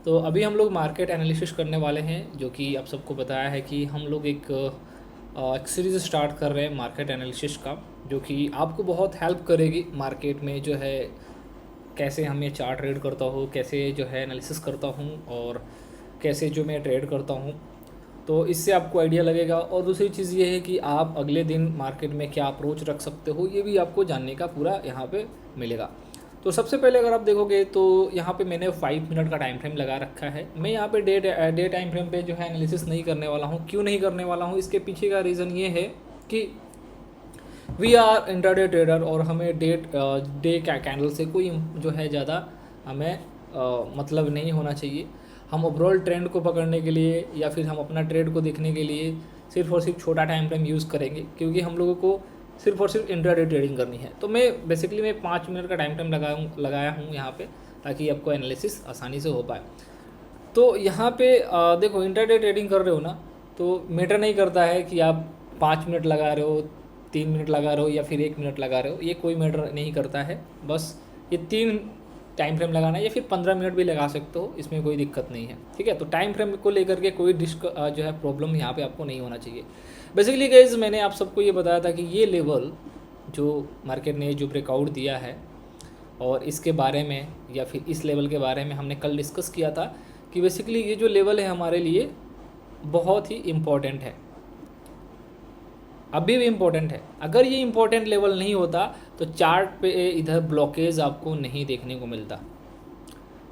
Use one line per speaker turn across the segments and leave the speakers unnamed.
तो अभी हम लोग मार्केट एनालिसिस करने वाले हैं, जो कि आप सबको बताया है कि हम लोग एक सीरीज़ स्टार्ट कर रहे हैं मार्केट एनालिसिस का, जो कि आपको बहुत हेल्प करेगी मार्केट में जो है कैसे हम ये चार्ट ट्रेड करता हूँ, कैसे जो है एनालिसिस करता हूँ और कैसे जो मैं ट्रेड करता हूँ। तो इससे आपको आइडिया लगेगा। और दूसरी चीज़ ये है कि आप अगले दिन मार्केट में क्या अप्रोच रख सकते हो, ये भी आपको जानने का पूरा यहाँ पे मिलेगा। तो सबसे पहले अगर आप देखोगे तो यहाँ पे मैंने 5 मिनट का टाइम फ्रेम लगा रखा है। मैं यहाँ पे डे टाइम फ्रेम पे जो है एनालिसिस नहीं करने वाला हूँ। क्यों नहीं करने वाला हूँ, इसके पीछे का रीज़न ये है कि वी आर इंट्राडे ट्रेडर और हमें डे कैंडल से कोई जो है ज़्यादा हमें मतलब नहीं होना चाहिए। हम ओवरऑल ट्रेंड को पकड़ने के लिए या फिर हम अपना ट्रेड को देखने के लिए सिर्फ और सिर्फ छोटा टाइम फ्रेम यूज़ करेंगे, क्योंकि हम लोगों को सिर्फ और सिर्फ इंट्राडे ट्रेडिंग करनी है। तो मैं 5 मिनट का टाइम फ्रेम लगाया हूँ यहाँ पे, ताकि आपको एनालिसिस आसानी से हो पाए। तो यहाँ पे देखो, इंट्राडे ट्रेडिंग कर रहे हो ना, तो मैटर नहीं करता है कि आप 5 मिनट लगा रहे हो, 3 मिनट लगा रहे हो या फिर 1 मिनट लगा रहे हो, ये कोई मैटर नहीं करता है। बस ये 3 टाइम फ्रेम लगाना है या फिर 15 मिनट भी लगा सकते हो, इसमें कोई दिक्कत नहीं है। ठीक है, तो टाइम फ्रेम को लेकर के कोई जो है प्रॉब्लम यहाँ पे आपको नहीं होना चाहिए। बेसिकली गाइस, मैंने आप सबको ये बताया था कि ये लेवल जो मार्केट ने जो ब्रेकआउट दिया है, और इसके बारे में या फिर इस लेवल के बारे में हमने कल डिस्कस किया था कि बेसिकली ये जो लेवल है हमारे लिए बहुत ही इम्पोर्टेंट है, अभी भी इम्पोर्टेंट है। अगर ये इम्पोर्टेंट लेवल नहीं होता तो चार्ट पे इधर ब्लॉकेज आपको नहीं देखने को मिलता।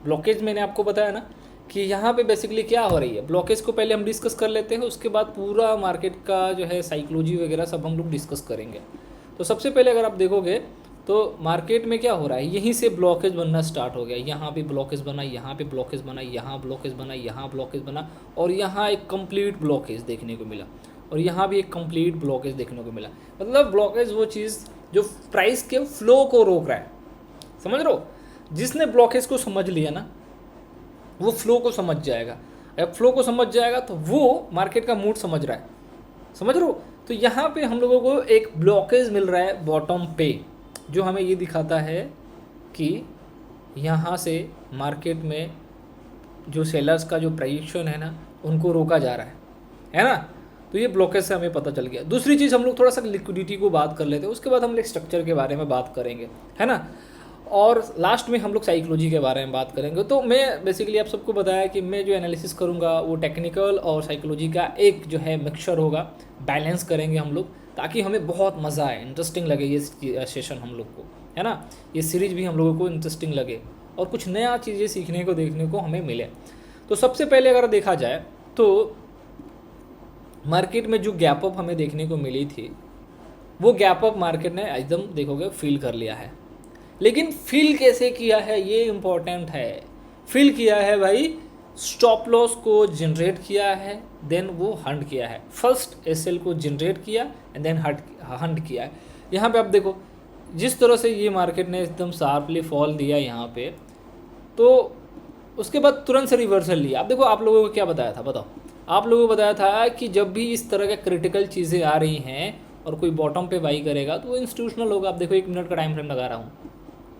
ब्लॉकेज मैंने आपको बताया ना कि यहाँ पे बेसिकली क्या हो रही है। ब्लॉकेज को पहले हम डिस्कस कर लेते हैं, उसके बाद पूरा मार्केट का जो है साइकोलॉजी वगैरह सब हम लोग डिस्कस करेंगे। तो सबसे पहले अगर आप देखोगे तो मार्केट में क्या हो रहा है, यहीं से ब्लॉकेज बनना स्टार्ट हो गया। यहाँ पे ब्लॉकेज बना, यहाँ पे ब्लॉकेज बना, यहाँ ब्लॉकेज बना, यहाँ ब्लॉकेज बना, और यहाँ एक कंप्लीट ब्लॉकेज देखने को मिला, और यहाँ भी एक कंप्लीट ब्लॉकेज देखने को मिला। मतलब ब्लॉकेज वो चीज़ जो प्राइस के फ्लो को रोक रहा है, समझ रहे हो। जिसने ब्लॉकेज को समझ लिया ना, वो फ्लो को समझ जाएगा। अब फ्लो को समझ जाएगा तो वो मार्केट का मूड समझ रहा है, समझ रहे हो। तो यहाँ पे हम लोगों को एक ब्लॉकेज मिल रहा है बॉटम पे, जो हमें ये दिखाता है कि यहाँ से मार्केट में जो सेलर्स का जो प्राइजेशन है ना, उनको रोका जा रहा है ना। तो ये ब्लॉकेज से हमें पता चल गया। दूसरी चीज़, हम लोग थोड़ा सा लिक्विडिटी को बात कर लेते हैं, उसके बाद हम लोग स्ट्रक्चर के बारे में बात करेंगे, है ना। और लास्ट में हम लोग साइकोलॉजी के बारे में बात करेंगे। तो मैं बेसिकली आप सबको बताया कि मैं जो एनालिसिस करूँगा वो टेक्निकल और साइकोलॉजी का एक जो है मिक्सचर होगा, बैलेंस करेंगे हम लोग, ताकि हमें बहुत मज़ा आए, इंटरेस्टिंग लगे ये सेशन हम लोग को, है ना। ये सीरीज भी हम लोगों को इंटरेस्टिंग लगे और कुछ नया चीज़ें सीखने को देखने को हमें मिले। तो सबसे पहले अगर देखा जाए तो मार्केट में जो गैप अप हमें देखने को मिली थी, वो गैप अप मार्केट ने एकदम देखोगे फील कर लिया है। लेकिन फील कैसे किया है ये इम्पोर्टेंट है। फील किया है भाई, स्टॉप लॉस को जनरेट किया है, देन वो हंट किया है। फर्स्ट एसएल को जनरेट किया एंड देन हंट किया है। यहाँ पे आप देखो, जिस तरह से ये मार्केट ने एकदम शार्पली फॉल दिया यहाँ पे, तो उसके बाद तुरंत से रिवर्सल लिया। आप देखो, आप लोगों को क्या बताया था, बताओ। आप लोगों को बताया था कि जब भी इस तरह के क्रिटिकल चीज़ें आ रही हैं और कोई बॉटम पे बाई करेगा तो वो इंस्टीट्यूशनल होगा। आप देखो, 1 मिनट का टाइम फ्रेम लगा रहा हूँ,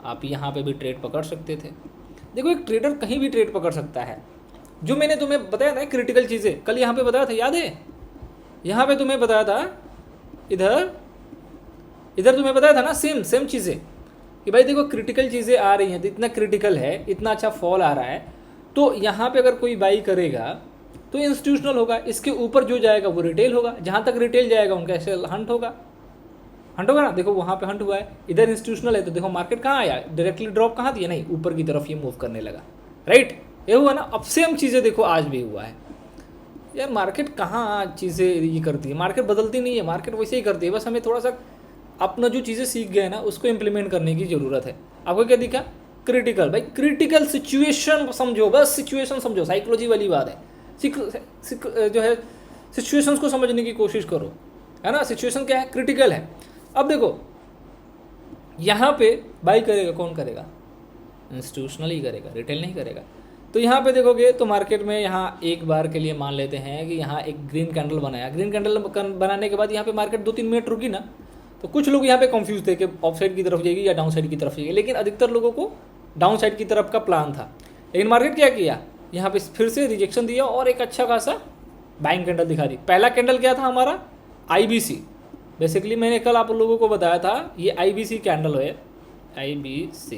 आप यहाँ पे भी ट्रेड पकड़ सकते थे। देखो, एक ट्रेडर कहीं भी ट्रेड पकड़ सकता है। जो मैंने तुम्हें बताया था क्रिटिकल चीज़ें, कल यहाँ पे बताया था, याद है। यहाँ पे तुम्हें बताया था, इधर तुम्हें बताया था ना, सेम चीज़ें कि भाई देखो, क्रिटिकल चीज़ें आ रही हैं, तो इतना क्रिटिकल है, इतना अच्छा फॉल आ रहा है, तो यहाँ पे अगर कोई बाई करेगा तो इंस्टीट्यूशनल होगा, इसके ऊपर जो जाएगा वो रिटेल होगा। जहाँ तक रिटेल जाएगा उनका ऐसे हंट होगा ना। देखो, वहाँ पे हंट हुआ है, इधर इंस्टीट्यूशनल है, तो देखो मार्केट कहाँ आया, डायरेक्टली ड्रॉप कहाँ दिया, नहीं, ऊपर की तरफ ये मूव करने लगा, राइट। ये हुआ ना। अब सेम चीज़ें देखो आज भी हुआ है यार। मार्केट कहाँ चीज़ें ये करती है, मार्केट बदलती नहीं है, मार्केट वैसे ही करती है। बस हमें थोड़ा सा अपना जो चीज़ें सीख गए ना, उसको इम्प्लीमेंट करने की ज़रूरत है। आपको क्या दिखा, क्रिटिकल, भाई क्रिटिकल सिचुएशन समझो, बस सिचुएशन समझो, साइकोलॉजी वाली बात है। जो है सिचुएशंस को समझने की कोशिश करो, है ना। सिचुएशन क्या है, क्रिटिकल है। अब देखो, यहाँ पे बाई करेगा कौन करेगा, इंस्टीट्यूशनल ही करेगा, रिटेल नहीं करेगा। तो यहाँ पे देखोगे तो मार्केट में यहाँ एक बार के लिए मान लेते हैं कि यहाँ एक ग्रीन कैंडल बनाया। ग्रीन कैंडल बनाने के बाद यहाँ पे मार्केट 2-3 मिनट रुकी ना, तो कुछ लोग यहाँ पे कंफ्यूज थे कि ऑफ साइड की तरफ जाएगी या डाउन साइड की तरफ जाएगी। लेकिन अधिकतर लोगों को डाउन साइड की तरफ का प्लान था। लेकिन मार्केट क्या किया, यहाँ पे फिर से रिजेक्शन दिया और एक अच्छा खासा बाइंग कैंडल दिखा दी। पहला कैंडल क्या था हमारा, IBC। बेसिकली मैंने कल आप लोगों को बताया था ये IBC कैंडल है, IBC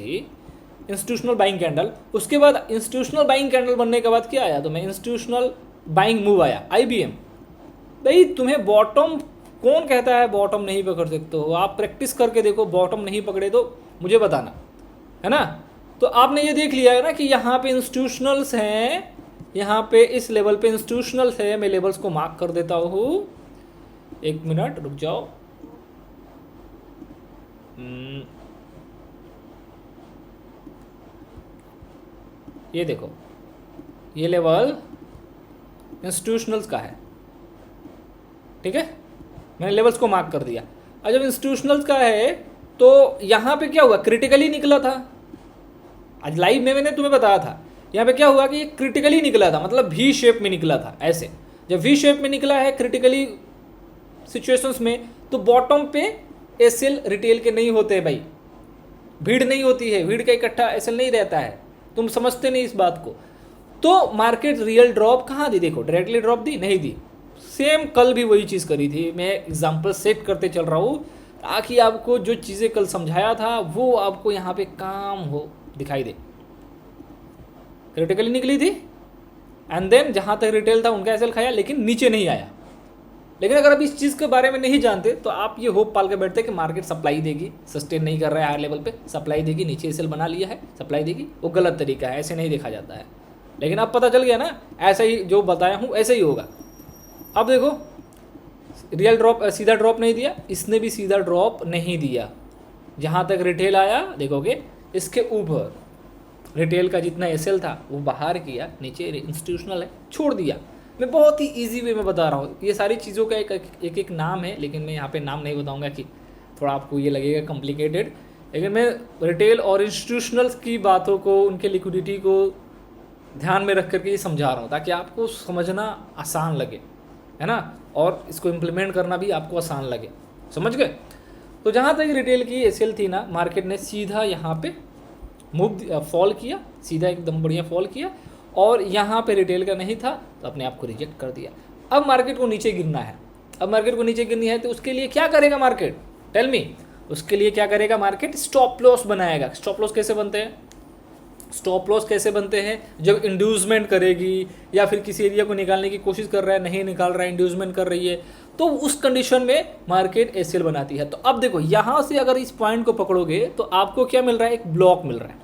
इंस्टीट्यूशनल बाइंग कैंडल। उसके बाद इंस्टीट्यूशनल बाइंग कैंडल बनने के बाद क्या आया, तो मैं इंस्टीट्यूशनल बाइंग मूव आया, IBM। भाई तुम्हें बॉटम कौन कहता है बॉटम नहीं पकड़ सकते हो, आप प्रैक्टिस करके देखो, बॉटम नहीं पकड़े तो मुझे बताना, है ना। तो आपने ये देख लिया है ना कि यहाँ पे इंस्टीट्यूशनल्स हैं, यहाँ पे इस लेवल पे इंस्टीट्यूशनल्स है। मैं लेवल्स को मार्क कर देता हूँ, एक मिनट रुक जाओ। ये देखो, ये लेवल इंस्टीट्यूशनल्स का है, ठीक है, मैंने लेवल्स को मार्क कर दिया। और जब इंस्टीट्यूशनल्स का है तो यहाँ पे क्या हुआ, क्रिटिकली निकला था। आज लाइव में मैंने तुम्हें बताया था, यहाँ पे क्या हुआ कि ये क्रिटिकली निकला था, मतलब V शेप में निकला था। ऐसे जब V शेप में निकला है क्रिटिकली सिचुएशंस में, तो बॉटम पे एसएल रिटेल के नहीं होते भाई, भीड़ नहीं होती है, भीड़ का इकट्ठा एसएल नहीं रहता है, तुम समझते नहीं इस बात को। तो मार्केट रियल ड्रॉप कहाँ दी, देखो डायरेक्टली ड्रॉप दी, नहीं दी। सेम कल भी वही चीज़ करी थी, मैं एग्जाम्पल सेट करते चल रहा हूँ ताकि आपको जो चीज़ें कल समझाया था वो आपको यहाँ पे काम हो, दिखाई दे। क्रिटिकली निकली थी एंड देन जहाँ तक रिटेल था उनका एसएल खाया, लेकिन नीचे नहीं आया। लेकिन अगर आप इस चीज़ के बारे में नहीं जानते तो आप ये होप पाल के बैठते कि मार्केट सप्लाई देगी, सस्टेन नहीं कर रहा है हायर लेवल पे, सप्लाई देगी, नीचे एसएल बना लिया है सप्लाई देगी, वो गलत तरीका है, ऐसे नहीं देखा जाता है। लेकिन अब पता चल गया ना, ऐसा ही जो बताया हूँ ऐसे ही होगा। अब देखो रियल ड्रॉप, सीधा ड्रॉप नहीं दिया, इसने भी सीधा ड्रॉप नहीं दिया। जहाँ तक रिटेल आया देखोगे इसके ऊपर रिटेल का जितना एसएल था वो बाहर किया, नीचे इंस्टीट्यूशनल है छोड़ दिया। मैं बहुत ही इजी वे में बता रहा हूँ, ये सारी चीज़ों का एक नाम है, लेकिन मैं यहाँ पे नाम नहीं बताऊँगा कि थोड़ा आपको ये लगेगा कॉम्प्लिकेटेड। लेकिन मैं रिटेल और इंस्टीट्यूशनल्स की बातों को, उनके लिक्विडिटी को ध्यान में रख करके ये समझा रहा हूँ ताकि आपको समझना आसान लगे, है ना, और इसको इम्प्लीमेंट करना भी आपको आसान लगे, समझ गए। तो जहाँ तक रिटेल की एसएल थी ना, मार्केट ने सीधा यहाँ पे मूव फॉल किया, सीधा एकदम बढ़िया फॉल किया, और यहाँ पे रिटेल का नहीं था तो अपने आप को रिजेक्ट कर दिया। अब मार्केट को नीचे गिरना है, अब मार्केट को नीचे गिरनी है तो उसके लिए क्या करेगा मार्केट, टेल मी। उसके लिए क्या करेगा मार्केट, स्टॉप लॉस बनाएगा। स्टॉप लॉस कैसे बनते हैं, स्टॉप लॉस कैसे बनते हैं, जब इंड्यूसमेंट करेगी या फिर किसी एरिया को निकालने की कोशिश कर रहा है, नहीं निकाल रहा है, इंड्यूसमेंट कर रही है, तो उस कंडीशन में मार्केट एसएल बनाती है। तो अब देखो यहाँ से अगर इस पॉइंट को पकड़ोगे तो आपको क्या मिल रहा है, एक ब्लॉक मिल रहा है।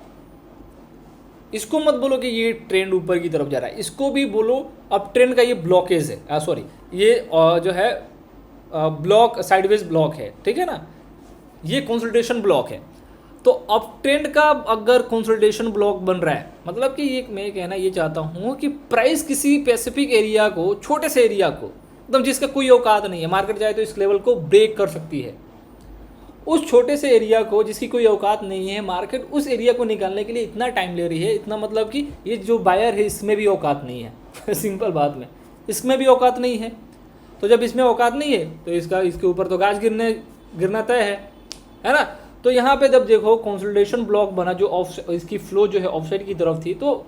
इसको मत बोलो कि ये ट्रेंड ऊपर की तरफ जा रहा है, इसको भी बोलो अब ट्रेंड का ये ब्लॉकेज है, सॉरी ये जो है ब्लॉक, साइडवेज ब्लॉक है, ठीक है ना, ये कंसोलिडेशन ब्लॉक है। तो अब ट्रेंड का अगर कंसोलिडेशन ब्लॉक बन रहा है, मतलब कि ये मैं कहना ये चाहता हूँ कि प्राइस किसी स्पेसिफिक एरिया को, छोटे से एरिया को, एकदम जिसका कोई औकात नहीं है, मार्केट चाहे तो इस लेवल को ब्रेक कर सकती है, उस छोटे से एरिया को जिसकी कोई औकात नहीं है, मार्केट उस एरिया को निकालने के लिए इतना टाइम ले रही है, इतना मतलब कि ये जो बायर है इसमें भी औकात नहीं है सिंपल बात में, इसमें भी औकात नहीं है। तो जब इसमें औकात नहीं है तो इसके ऊपर तो गाज गिरना तय है ना। तो यहाँ पे जब देखो कंसोलिडेशन ब्लॉक बना, जो इसकी फ्लो जो है ऑफसाइड की तरफ थी, तो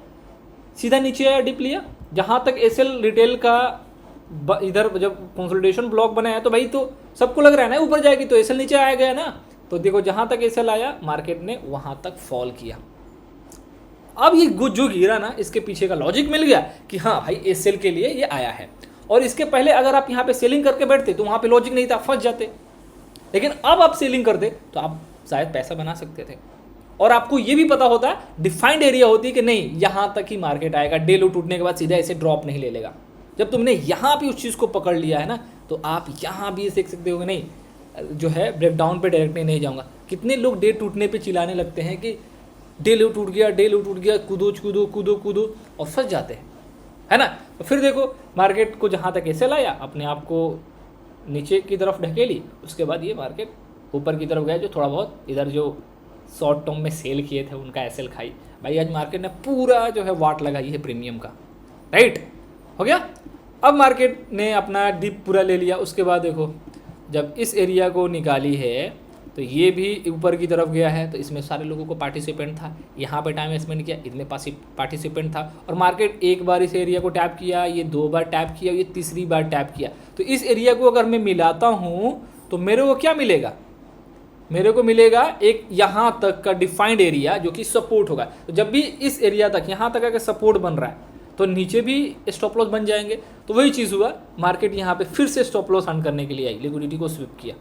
सीधा नीचे आया, डिप लिया। जहाँ तक एसएल रिटेल का इधर जब कंसोलिडेशन ब्लॉक बनाया तो भाई तो सबको लग रहा है ना ऊपर जाएगी, तो एसएल नीचे आया गया ना। तो देखो जहाँ तक एसएल आया मार्केट ने वहाँ तक फॉल किया। अब ये जो गिरा ना, इसके पीछे का लॉजिक मिल गया कि हाँ भाई एसएल के लिए ये आया है। और इसके पहले अगर आप यहाँ पे सेलिंग करके बैठते तो वहाँ पे लॉजिक नहीं था, फंस जाते। लेकिन अब आप सेलिंग करते तो आप शायद पैसा बना सकते थे, और आपको ये भी पता होता डिफाइंड एरिया होती कि नहीं यहाँ तक ही मार्केट आएगा, डे लो टूटने के बाद सीधा ऐसे ड्रॉप नहीं ले लेगा। जब तुमने यहाँ भी उस चीज़ को पकड़ लिया है ना, तो आप यहाँ भी सीख सकते हो कि नहीं जो है ब्रेकडाउन पे डायरेक्टली नहीं जाऊँगा। कितने लोग डे टूटने पे चिल्लाने लगते हैं कि डे लो टूट गया, डे लो टूट गया, कूदो कूदो कूदो कूदो, और फंस जाते हैं, है ना। तो फिर देखो मार्केट को जहाँ तक ऐसे लाया, अपने आप को नीचे की तरफ ढकेली, उसके बाद ये मार्केट ऊपर की तरफ गया। जो थोड़ा बहुत इधर जो शॉर्ट टर्म में सेल किए थे उनका एसएल खाई। भाई आज मार्केट ने पूरा जो है वाट लगाई है प्रीमियम का, राइट हो गया। अब मार्केट ने अपना डिप पूरा ले लिया। उसके बाद देखो जब इस एरिया को निकाली है तो ये भी ऊपर की तरफ गया है, तो इसमें सारे लोगों को पार्टिसिपेंट था, यहाँ पे टाइम स्पेंड किया, इतने पार्टिसिपेंट था, और मार्केट एक बार इस एरिया को टैप किया, ये 2 बार टैप किया, ये तीसरी बार टैप किया। तो इस एरिया को अगर मैं मिलाता हूँ तो मेरे को क्या मिलेगा, मेरे को मिलेगा एक यहाँ तक का डिफाइंड एरिया जो कि सपोर्ट होगा। तो जब भी इस एरिया तक यहाँ तक अगर सपोर्ट बन रहा है तो नीचे भी स्टॉप लॉस बन जाएंगे। तो वही चीज़ हुआ, मार्केट यहाँ पे फिर से स्टॉप लॉस हंट करने के लिए आई, लिक्विडिटी को स्विप किया,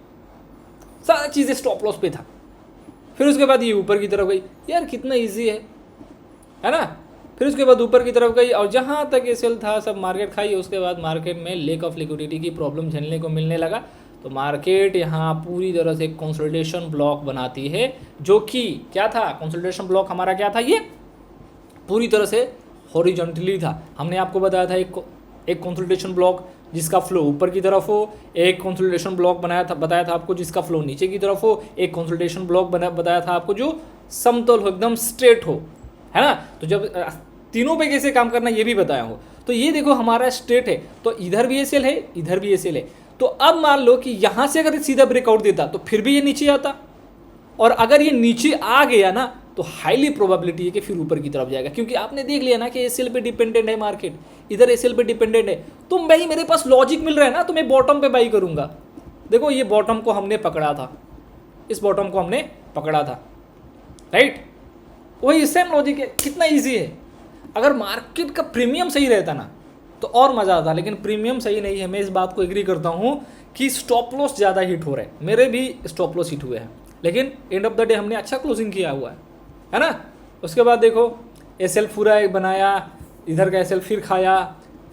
सारा चीज़ें स्टॉप लॉस पे था। फिर उसके बाद ये ऊपर की तरफ गई, यार कितना ईजी है ना। फिर उसके बाद ऊपर की तरफ गई और जहाँ तक ये सेल था सब मार्केट खाई। उसके बाद मार्केट में लेक ऑफ लिक्विडिटी की प्रॉब्लम झेलने को मिलने लगा। तो मार्केट यहाँ पूरी तरह से कंसोलिडेशन ब्लॉक बनाती है, जो कि क्या था, कंसोलिडेशन ब्लॉक हमारा क्या था, ये पूरी तरह से हॉरिजॉन्टली था। हमने आपको बताया था एक कंसोलिडेशन ब्लॉक जिसका फ्लो ऊपर की तरफ हो, एक कंसोलिडेशन ब्लॉक बताया था आपको जिसका फ्लो नीचे की तरफ हो, एक कंसोलिडेशन ब्लॉक बताया था आपको जो समतल हो, एकदम स्ट्रेट हो, है ना। तो जब तीनों पे कैसे काम करना ये भी बताया हो। तो ये देखो हमारा स्ट्रेट है, तो इधर भी ये सेल है, इधर भी ये सेल है। तो अब मान लो कि यहाँ से अगर सीधा ब्रेकआउट देता तो फिर भी ये नीचे आता, और अगर ये नीचे आ गया ना तो हाईली प्रोबेबिलिटी है कि फिर ऊपर की तरफ जाएगा, क्योंकि आपने देख लिया ना कि एसएल पे डिपेंडेंट है मार्केट, इधर एसएल पे डिपेंडेंट है। तो भाई मेरे पास लॉजिक मिल रहा है ना, तो मैं बॉटम पे बाई करूंगा। देखो ये बॉटम को हमने पकड़ा था, इस बॉटम को हमने पकड़ा था, राइट। वही सेम लॉजिक है, कितना ईजी है। अगर मार्केट का प्रीमियम सही रहता ना तो और मज़ा आता, लेकिन प्रीमियम सही नहीं है। मैं इस बात को एग्री करता हूँ कि स्टॉप लॉस ज़्यादा हिट हो रहे हैं, मेरे भी स्टॉप लॉस हिट हुए हैं, लेकिन एंड ऑफ द डे हमने अच्छा क्लोजिंग किया हुआ है ना। उसके बाद देखो एसएल पूरा एक बनाया, इधर का एसएल फिर खाया,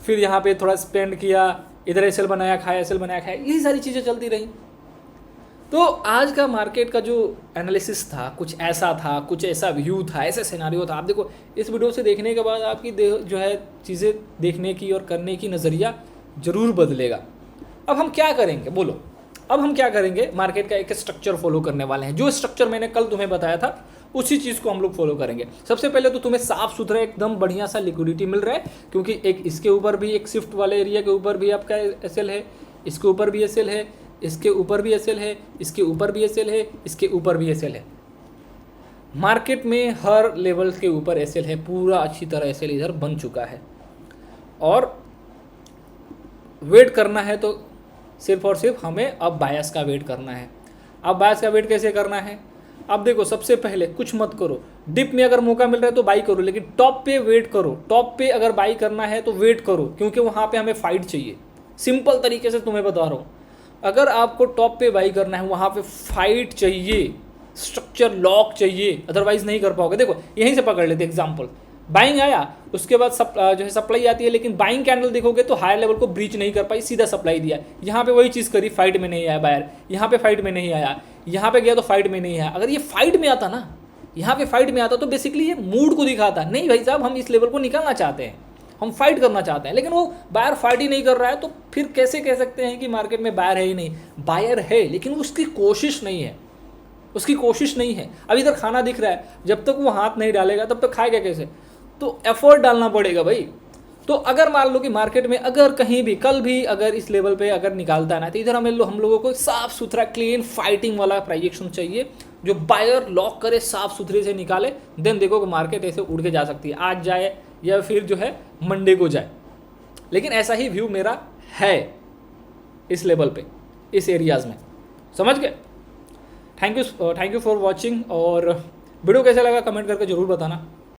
फिर यहाँ पे थोड़ा स्पेंड किया, इधर एसएल बनाया खाया, एसएल बनाया खाया, यही सारी चीज़ें चलती रही। तो आज का मार्केट का जो एनालिसिस था कुछ ऐसा था, कुछ ऐसा व्यू था, ऐसा सिनेरियो था। आप देखो इस वीडियो से देखने के बाद आपकी जो है चीज़ें देखने की और करने की नज़रिया ज़रूर बदलेगा। अब हम क्या करेंगे बोलो, अब हम क्या करेंगे, मार्केट का एक स्ट्रक्चर फॉलो करने वाले हैं। जो स्ट्रक्चर मैंने कल तुम्हें बताया था उसी चीज़ को हम लोग फॉलो करेंगे। सबसे पहले तो तुम्हें साफ सुथरा एकदम बढ़िया सा लिक्विडिटी मिल रहा है, क्योंकि एक इसके ऊपर भी एक शिफ्ट वाले एरिया के ऊपर भी आपका एसएल है, इसके ऊपर भी एसएल है, इसके ऊपर भी एसएल है, इसके ऊपर भी एसएल है, इसके ऊपर भी एसएल है। मार्केट में हर लेवल के ऊपर एसएल है, पूरा अच्छी तरह एसएल इधर बन चुका है। और वेट करना है तो सिर्फ और सिर्फ हमें अब बायस का वेट करना है। अब बायस का वेट कैसे करना है, अब देखो सबसे पहले कुछ मत करो, डिप में अगर मौका मिल रहा है तो बाई करो, लेकिन टॉप पे वेट करो। टॉप पे अगर बाई करना है तो वेट करो, क्योंकि वहाँ पे हमें फाइट चाहिए। सिंपल तरीके से तुम्हें बता रहा हूँ, अगर आपको टॉप पे बाई करना है वहाँ पे फाइट चाहिए, स्ट्रक्चर लॉक चाहिए, अदरवाइज नहीं कर पाओगे। देखो यहीं से पकड़ लेते एग्जाम्पल, बाइंग आया, उसके बाद जो है सप्लाई आती है, लेकिन बाइंग कैंडल देखोगे तो हायर लेवल को ब्रीच नहीं कर पाई, सीधा सप्लाई दिया। यहाँ पे वही चीज़ करी, फाइट में नहीं आया बायर, यहाँ पे फाइट में नहीं आया, यहाँ पे गया तो फाइट में नहीं आया। अगर ये फाइट में आता ना, यहाँ पे फाइट में आता तो बेसिकली ये मूड को दिखाता, नहीं भाई साहब हम इस लेवल को निकालना चाहते हैं, हम फाइट करना चाहते हैं, लेकिन वो बायर फाइट ही नहीं कर रहा है। तो फिर कैसे कह सकते हैं कि मार्केट में बायर है ही नहीं? बायर है, लेकिन उसकी कोशिश नहीं है, उसकी कोशिश नहीं है। अब इधर खाना दिख रहा है, जब तक वो हाथ नहीं डालेगा तब तक खाएगा कैसे? तो एफर्ट डालना पड़ेगा भाई। तो अगर मान लो कि मार्केट में अगर कहीं भी कल भी अगर इस लेवल पे अगर निकालता है ना, तो इधर हम लोगों को साफ सुथरा क्लीन फाइटिंग वाला प्राइस एक्शन चाहिए, जो बायर लॉक करे, साफ सुथरे से निकाले। देन देखो कि मार्केट ऐसे उड़ के जा सकती है, आज जाए या फिर जो है मंडे को जाए। लेकिन ऐसा ही व्यू मेरा है इस लेवल पे, इस एरियाज़ में, समझ गए? Thank you for watching. और वीडियो कैसा लगा कमेंट करके ज़रूर बताना।